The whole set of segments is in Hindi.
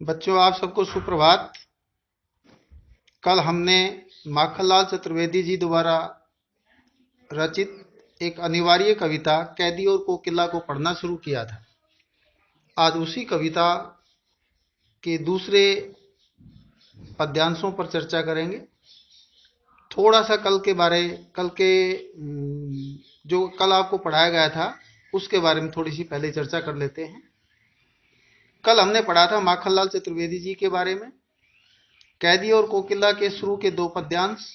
बच्चों, आप सबको सुप्रभात। कल हमने माखनलाल चतुर्वेदी जी द्वारा रचित एक अनिवार्य कविता कैदी और कोकिला को पढ़ना शुरू किया था। आज उसी कविता के दूसरे पद्यांशों पर चर्चा करेंगे। थोड़ा सा कल के जो कल आपको पढ़ाया गया था उसके बारे में थोड़ी सी पहले चर्चा कर लेते हैं। कल हमने पढ़ा था माखनलाल चतुर्वेदी जी के बारे में, कैदी और कोकिला के शुरू के दो पद्यांश,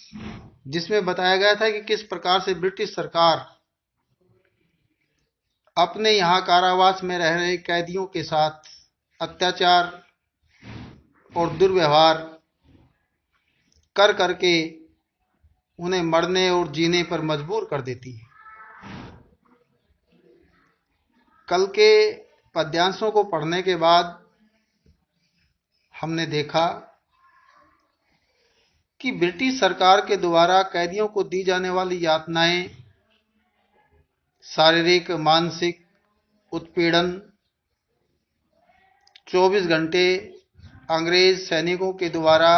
जिसमें बताया गया था कि किस प्रकार से ब्रिटिश सरकार अपने यहाँ कारावास में रह रहे कैदियों के साथ अत्याचार और दुर्व्यवहार कर करके उन्हें मरने और जीने पर मजबूर कर देती है। कल के पद्यांशों को पढ़ने के बाद हमने देखा कि ब्रिटिश सरकार के द्वारा कैदियों को दी जाने वाली यातनाएं शारीरिक, मानसिक उत्पीड़न, 24 घंटे अंग्रेज सैनिकों के द्वारा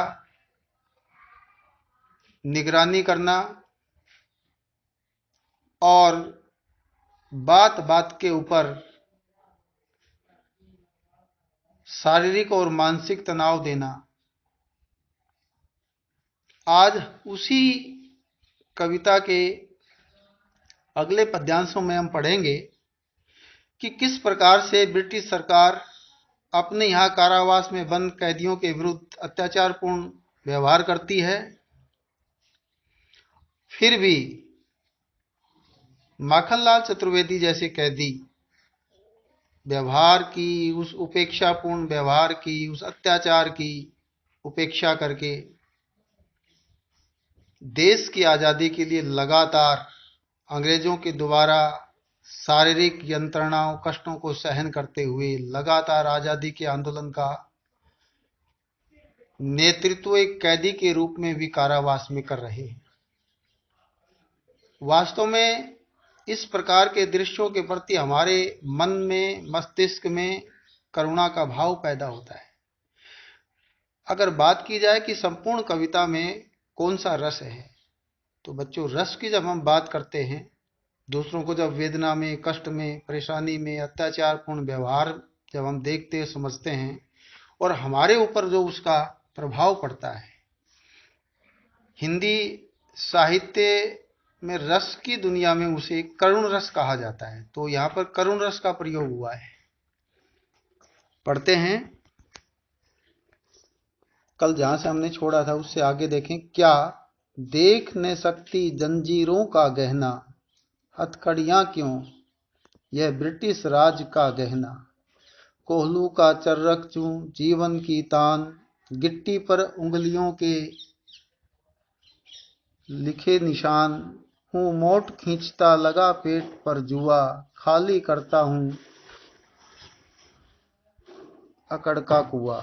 निगरानी करना और बात बात के ऊपर शारीरिक और मानसिक तनाव देना। आज उसी कविता के अगले पद्यांशों में हम पढ़ेंगे कि किस प्रकार से ब्रिटिश सरकार अपने यहाँ कारावास में बंद कैदियों के विरुद्ध अत्याचारपूर्ण व्यवहार करती है, फिर भी माखनलाल चतुर्वेदी जैसे कैदी व्यवहार की, उस उपेक्षापूर्ण व्यवहार की, उस अत्याचार की उपेक्षा करके देश की आज़ादी के लिए लगातार अंग्रेजों के द्वारा शारीरिक यंत्रणाओं, कष्टों को सहन करते हुए लगातार आज़ादी के आंदोलन का नेतृत्व एक कैदी के रूप में भी कारावास में कर रहे हैं। वास्तव में इस प्रकार के दृश्यों के प्रति हमारे मन में, मस्तिष्क में करुणा का भाव पैदा होता है। अगर बात की जाए कि संपूर्ण कविता में कौन सा रस है, तो बच्चों, रस की जब हम बात करते हैं, दूसरों को जब वेदना में, कष्ट में, परेशानी में, अत्याचारपूर्ण व्यवहार जब हम देखते समझते हैं और हमारे ऊपर जो उसका प्रभाव पड़ता है, हिंदी साहित्य में रस की दुनिया में उसे करुण रस कहा जाता है। तो यहाँ पर करुण रस का प्रयोग हुआ है। पढ़ते हैं। कल जहां से हमने छोड़ा था उससे आगे देखें। क्या देख न सकती जंजीरों का गहना, हथकड़ियां क्यों यह ब्रिटिश राज का गहना, कोहलू का चर्रक चूं जीवन की तान, गिट्टी पर उंगलियों के लिखे निशान, हूँ मोट खींचता लगा पेट पर जुआ, खाली करता हूँ अकड़ का कुआ,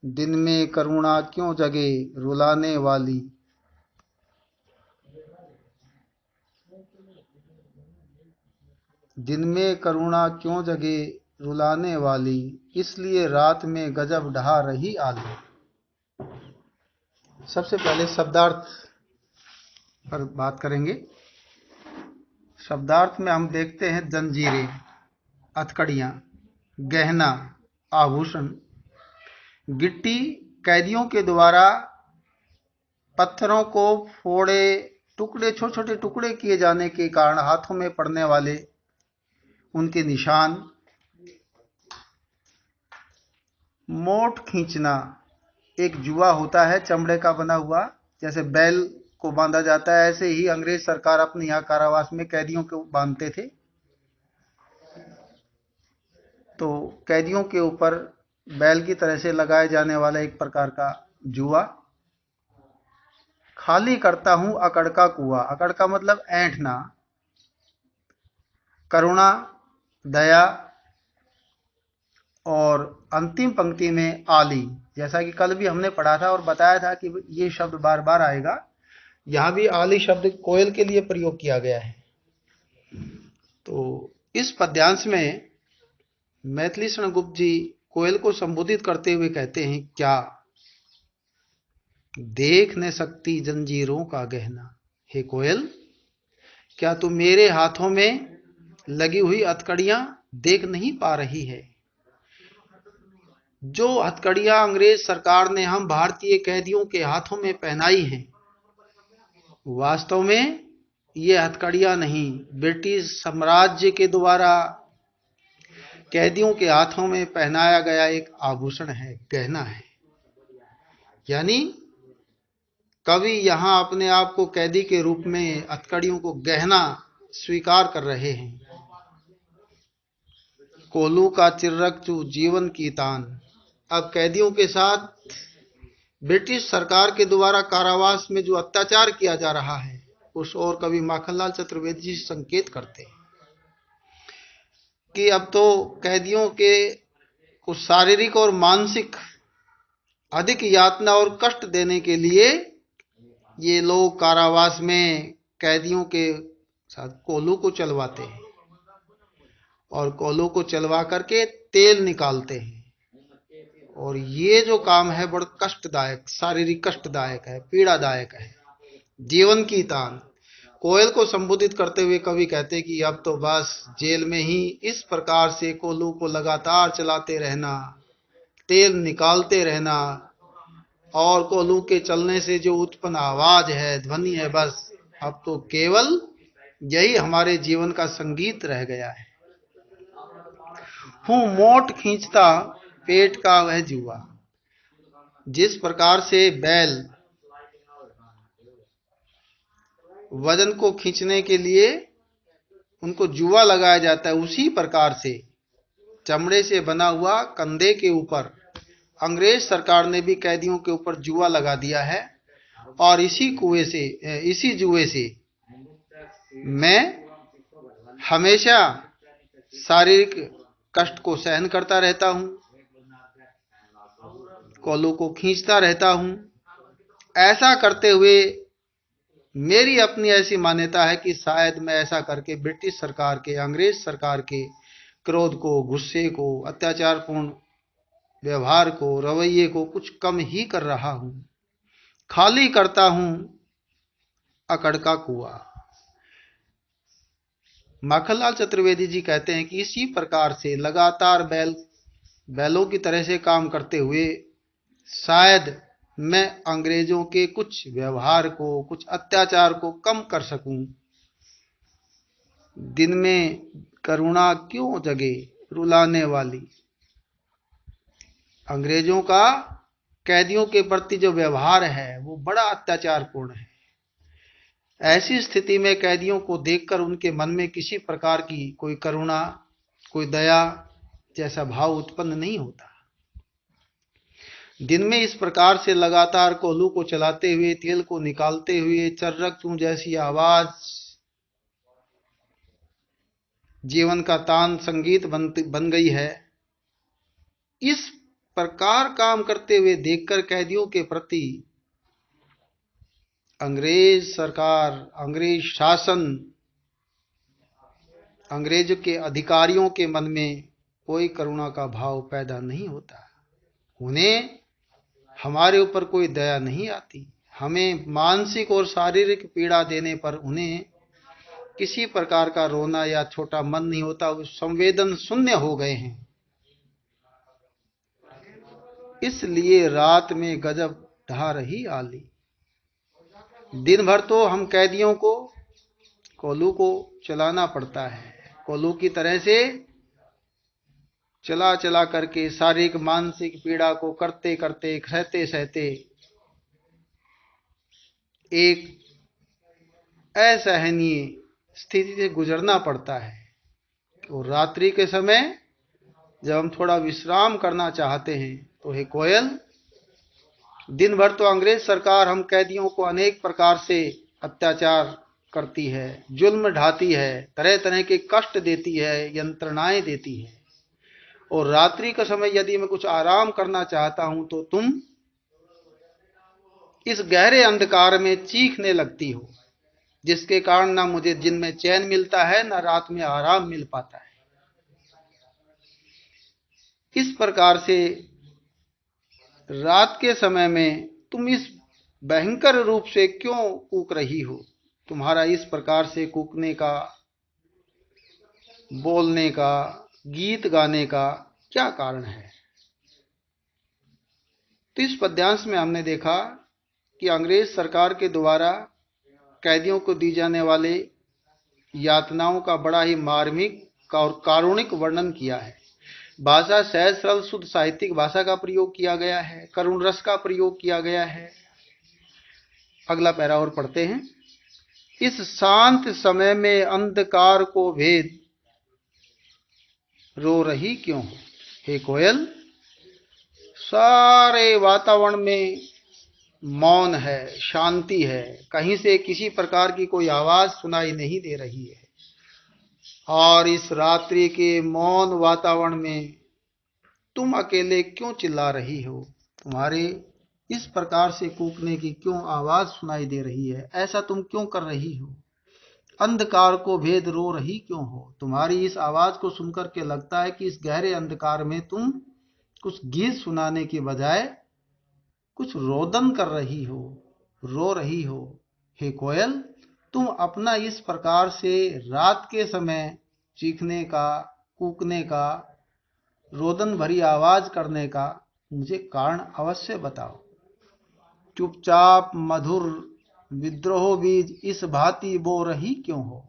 दिन में करुणा क्यों जगे रुलाने वाली, दिन में करुणा क्यों जगे रुलाने वाली, इसलिए रात में गजब ढहा रही आली। सबसे पहले शब्दार्थ पर बात करेंगे। शब्दार्थ में हम देखते हैं जंजीरें, हथकड़ियां, गहना, आभूषण। गिट्टी, कैदियों के द्वारा पत्थरों को फोड़े टुकड़े, छोटे छोटे टुकड़े किए जाने के कारण हाथों में पड़ने वाले उनके निशान। मोट खींचना एक जुआ होता है चमड़े का बना हुआ, जैसे बैल को बांधा जाता है, ऐसे ही अंग्रेज सरकार अपने यहाँ कारावास में कैदियों को बांधते थे। तो कैदियों के ऊपर बैल की तरह से लगाए जाने वाला एक प्रकार का जुआ। खाली करता हूं अकड़ का कुआ, अकड़ का मतलब ऐंठना। करुणा, दया और अंतिम पंक्ति में आली, जैसा कि कल भी हमने पढ़ा था और बताया था कि ये शब्द बार बार आएगा। यहां भी आली शब्द कोयल के लिए प्रयोग किया गया है। तो इस पद्यांश में मैथिली शरण गुप्त जी कोयल को संबोधित करते हुए कहते हैं, क्या देख न सकती जंजीरों का गहना। हे कोयल, क्या तू मेरे हाथों में लगी हुई हथकड़ियां देख नहीं पा रही है? जो हथकड़ियां अंग्रेज सरकार ने हम भारतीय कैदियों के हाथों में पहनाई हैं, वास्तव में ये हथकड़ियां नहीं, ब्रिटिश साम्राज्य के द्वारा कैदियों के हाथों में पहनाया गया एक आभूषण है, गहना है। यानी कवि यहां अपने आप को कैदी के रूप में हथकड़ियों को गहना स्वीकार कर रहे हैं। कोलू का चिर्रकचू जीवन की तान। अब कैदियों के साथ ब्रिटिश सरकार के द्वारा कारावास में जो अत्याचार किया जा रहा है, उस ओर कवि माखनलाल चतुर्वेदी जी संकेत करते हैं कि अब तो कैदियों के को शारीरिक और मानसिक अधिक यातना और कष्ट देने के लिए ये लोग कारावास में कैदियों के साथ कोलू को चलवाते हैं और कोलू को चलवा करके तेल निकालते हैं। और ये जो काम है बड़ा कष्टदायक, शारीरिक कष्टदायक है, पीड़ादायक है। जीवन की तान। कोयल को संबोधित करते हुए कवि कहते कि अब तो बस जेल में ही इस प्रकार से कोलू को लगातार चलाते रहना, तेल निकालते रहना, और कोलू के चलने से जो उत्पन्न आवाज है, ध्वनि है, बस अब तो केवल यही हमारे जीवन का संगीत रह गया है। हूं मोट खींचता पेट का वह जुआ। जिस प्रकार से बैल वजन को खींचने के लिए उनको जुआ लगाया जाता है, उसी प्रकार से चमड़े से बना हुआ कंधे के ऊपर अंग्रेज सरकार ने भी कैदियों के ऊपर जुआ लगा दिया है। और इसी जुए से मैं हमेशा शारीरिक कष्ट को सहन करता रहता हूं, कोलू को खींचता रहता हूं। ऐसा करते हुए मेरी अपनी ऐसी मान्यता है कि शायद मैं ऐसा करके ब्रिटिश सरकार के, अंग्रेज सरकार के क्रोध को, गुस्से को, अत्याचारपूर्ण व्यवहार को, रवैये को कुछ कम ही कर रहा हूं। खाली करता हूं अकड़ का कुआं। माखनलाल चतुर्वेदी जी कहते हैं कि इसी प्रकार से लगातार बैलों की तरह से काम करते हुए शायद मैं अंग्रेजों के कुछ व्यवहार को, कुछ अत्याचार को कम कर सकूं। दिन में करुणा क्यों जगे रुलाने वाली। अंग्रेजों का कैदियों के प्रति जो व्यवहार है वो बड़ा अत्याचारपूर्ण है। ऐसी स्थिति में कैदियों को देखकर उनके मन में किसी प्रकार की कोई करुणा, कोई दया जैसा भाव उत्पन्न नहीं होता। दिन में इस प्रकार से लगातार कोलू को चलाते हुए, तेल को निकालते हुए चर्रक चूं जैसी आवाज जीवन का तान संगीत बन गई है। इस प्रकार काम करते हुए देखकर कैदियों के प्रति अंग्रेज सरकार, अंग्रेज शासन, अंग्रेज के अधिकारियों के मन में कोई करुणा का भाव पैदा नहीं होता। उन्हें हमारे ऊपर कोई दया नहीं आती। हमें मानसिक और शारीरिक पीड़ा देने पर उन्हें किसी प्रकार का रोना या छोटा मन नहीं होता। वो संवेदन शून्य हो गए हैं। इसलिए रात में गजब ढा रही आली। दिन भर तो हम कैदियों को कोलू को चलाना पड़ता है। कोलू की तरह से चला चला करके शारीरिक मानसिक पीड़ा को करते करते, सहते सहते एक असहनीय स्थिति से गुजरना पड़ता है। और रात्रि के समय जब हम थोड़ा विश्राम करना चाहते हैं तो हे कोयल, दिन भर तो अंग्रेज सरकार हम कैदियों को अनेक प्रकार से अत्याचार करती है, जुल्म ढाती है, तरह तरह के कष्ट देती है, यंत्रणाएं देती है। और रात्रि का समय यदि मैं कुछ आराम करना चाहता हूं तो तुम इस गहरे अंधकार में चीखने लगती हो, जिसके कारण ना मुझे दिन में चैन मिलता है, ना रात में आराम मिल पाता है। इस प्रकार से रात के समय में तुम इस भयंकर रूप से क्यों कूक रही हो? तुम्हारा इस प्रकार से कूकने का, बोलने का, गीत गाने का क्या कारण है? तो इस पद्यांश में हमने देखा कि अंग्रेज सरकार के द्वारा कैदियों को दी जाने वाले यातनाओं का बड़ा ही मार्मिक और कारुणिक वर्णन किया है। भाषा सहज सरल शुद्ध साहित्यिक भाषा का प्रयोग किया गया है, करुण रस का प्रयोग किया गया है। अगला पैरा और पढ़ते हैं। इस शांत समय में अंधकार को भेद रो रही क्यों हो? हे कोयल, सारे वातावरण में मौन है, शांति है, कहीं से किसी प्रकार की कोई आवाज सुनाई नहीं दे रही है। और इस रात्रि के मौन वातावरण में तुम अकेले क्यों चिल्ला रही हो? तुम्हारे इस प्रकार से कूकने की क्यों आवाज सुनाई दे रही है? ऐसा तुम क्यों कर रही हो? अंधकार को भेद रो रही क्यों हो? तुम्हारी इस आवाज को सुनकर के लगता है कि इस गहरे अंधकार में तुम कुछ गीत सुनाने के बजाय कुछ रोदन कर रही हो, रो रही हो। हे कोयल, तुम अपना इस प्रकार से रात के समय चीखने का, कूकने का, रोदन भरी आवाज करने का मुझे कारण अवश्य बताओ। चुपचाप मधुर विद्रोह बीज इस भांति बो रही क्यों हो?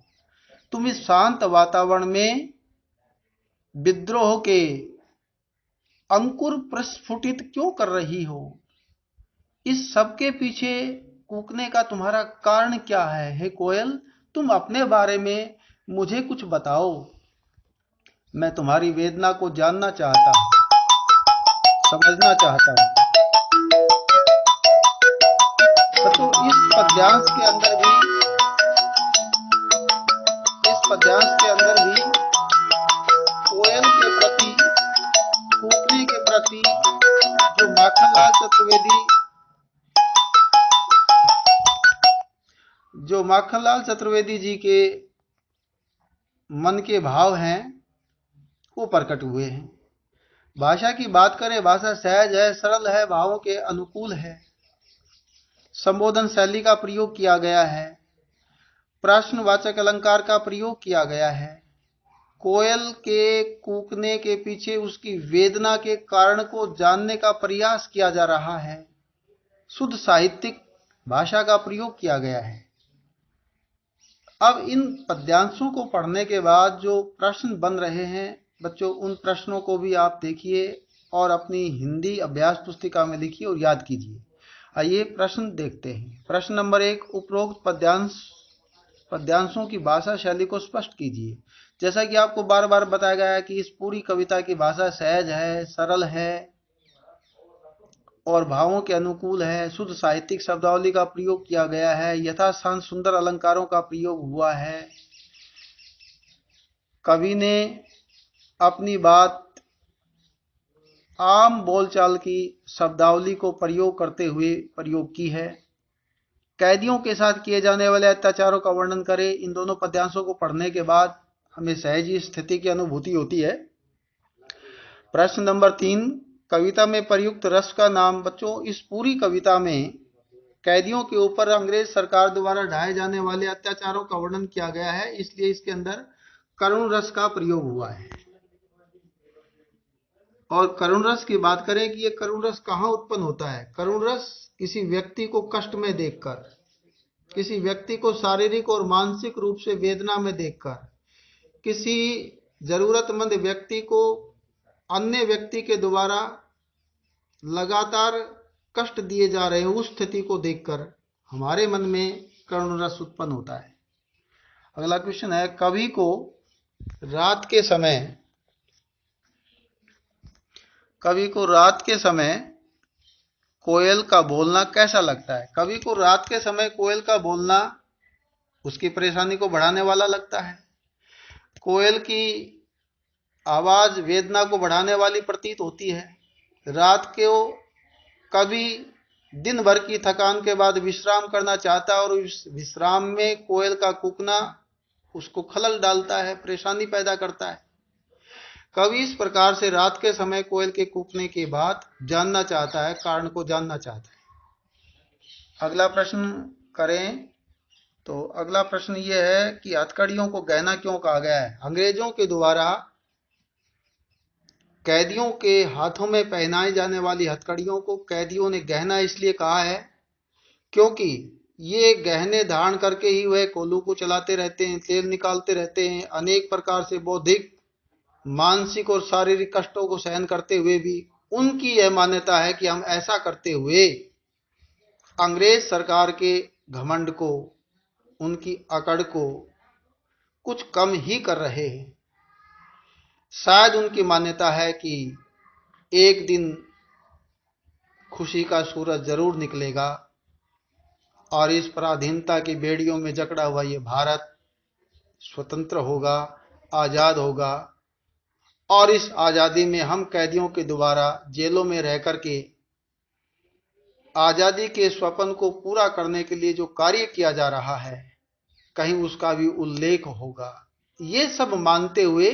तुम इस शांत वातावरण में विद्रोह के अंकुर प्रस्फुटित क्यों कर रही हो? इस सब के पीछे कूकने का तुम्हारा कारण क्या है? हे कोयल, तुम अपने बारे में मुझे कुछ बताओ। मैं तुम्हारी वेदना को जानना चाहता हूँ, समझना चाहता हूँ। तो इस पद्यांश के अंदर भी कोयल के प्रति, कूकने के प्रति जो माखनलाल चतुर्वेदी जी के मन के भाव हैं वो प्रकट हुए हैं। भाषा की बात करें, भाषा सहज है, सरल है, भावों के अनुकूल है। संबोधन शैली का प्रयोग किया गया है, प्रश्नवाचक अलंकार का प्रयोग किया गया है। कोयल के कूकने के पीछे उसकी वेदना के कारण को जानने का प्रयास किया जा रहा है। शुद्ध साहित्यिक भाषा का प्रयोग किया गया है। अब इन पद्यांशों को पढ़ने के बाद जो प्रश्न बन रहे हैं बच्चों, उन प्रश्नों को भी आप देखिए और अपनी हिंदी अभ्यास पुस्तिका में लिखिए और याद कीजिए। आइए प्रश्न देखते हैं। प्रश्न नंबर 1, उपरोक्त पद्यांशों की भाषा शैली को स्पष्ट कीजिए। जैसा कि आपको बार बार बताया गया है कि इस पूरी कविता की भाषा सहज है, सरल है और भावों के अनुकूल है। शुद्ध साहित्यिक शब्दावली का प्रयोग किया गया है, यथास्थान सुंदर अलंकारों का प्रयोग हुआ है। कवि ने अपनी बात आम बोलचाल की शब्दावली को प्रयोग करते हुए प्रयोग की है। कैदियों के साथ किए जाने वाले अत्याचारों का वर्णन करें। इन दोनों पद्यांशों को पढ़ने के बाद हमें सहज स्थिति की अनुभूति होती है। प्रश्न नंबर 3, कविता में प्रयुक्त रस का नाम। बच्चों, इस पूरी कविता में कैदियों के ऊपर अंग्रेज सरकार द्वारा ढाए जाने वाले अत्याचारों का वर्णन किया गया है, इसलिए इसके अंदर करुण रस का प्रयोग हुआ है। और करुण रस की बात करें कि ये करुण रस कहाँ उत्पन्न होता है। करुण रस किसी व्यक्ति को कष्ट में देखकर, किसी व्यक्ति को शारीरिक और मानसिक रूप से वेदना में देखकर, किसी जरूरतमंद व्यक्ति को अन्य व्यक्ति के द्वारा लगातार कष्ट दिए जा रहे हैं, उस स्थिति को देखकर हमारे मन में करुण रस उत्पन्न होता है। अगला क्वेश्चन है, कवि को रात के समय कोयल का बोलना कैसा लगता है? कवि को रात के समय कोयल का बोलना उसकी परेशानी को बढ़ाने वाला लगता है। कोयल की आवाज वेदना को बढ़ाने वाली प्रतीत होती है। रात को कवि दिन भर की थकान के बाद विश्राम करना चाहता है और उस विश्राम में कोयल का कूकना उसको खलल डालता है, परेशानी पैदा करता है। कवि इस प्रकार से रात के समय कोयल के कूकने के बाद जानना चाहता है, कारण को जानना चाहता है। अगला प्रश्न करें तो अगला प्रश्न यह है कि हथकड़ियों को गहना क्यों कहा गया है? अंग्रेजों के द्वारा कैदियों के हाथों में पहनाई जाने वाली हथकड़ियों को कैदियों ने गहना इसलिए कहा है क्योंकि ये गहने धारण करके ही वह कोल्हू को चलाते रहते हैं, तेल निकालते रहते हैं, अनेक प्रकार से बौद्धिक, मानसिक और शारीरिक कष्टों को सहन करते हुए भी उनकी यह मान्यता है कि हम ऐसा करते हुए अंग्रेज सरकार के घमंड को, उनकी अकड़ को कुछ कम ही कर रहे हैं। शायद उनकी मान्यता है कि एक दिन खुशी का सूरज जरूर निकलेगा और इस पराधीनता की बेड़ियों में जकड़ा हुआ ये भारत स्वतंत्र होगा, आजाद होगा और इस आजादी में हम कैदियों के द्वारा जेलों में रह करके आजादी के स्वप्न को पूरा करने के लिए जो कार्य किया जा रहा है कहीं उसका भी उल्लेख होगा। ये सब मानते हुए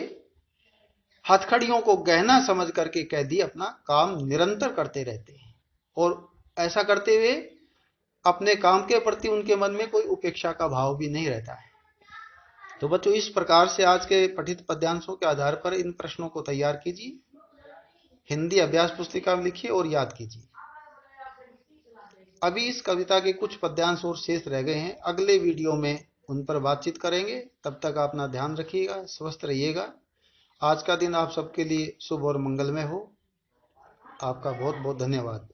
हथकड़ियों को गहना समझ करके कैदी अपना काम निरंतर करते रहते हैं और ऐसा करते हुए अपने काम के प्रति उनके मन में कोई उपेक्षा का भाव भी नहीं रहता है। तो बच्चों, इस प्रकार से आज के पठित पद्यांशों के आधार पर इन प्रश्नों को तैयार कीजिए, हिंदी अभ्यास पुस्तिका में लिखिए और याद कीजिए। अभी इस कविता के कुछ पद्यांश और शेष रह गए हैं, अगले वीडियो में उन पर बातचीत करेंगे। तब तक अपना ध्यान रखिएगा, स्वस्थ रहिएगा। आज का दिन आप सबके लिए शुभ और मंगलमय हो। आपका बहुत बहुत धन्यवाद।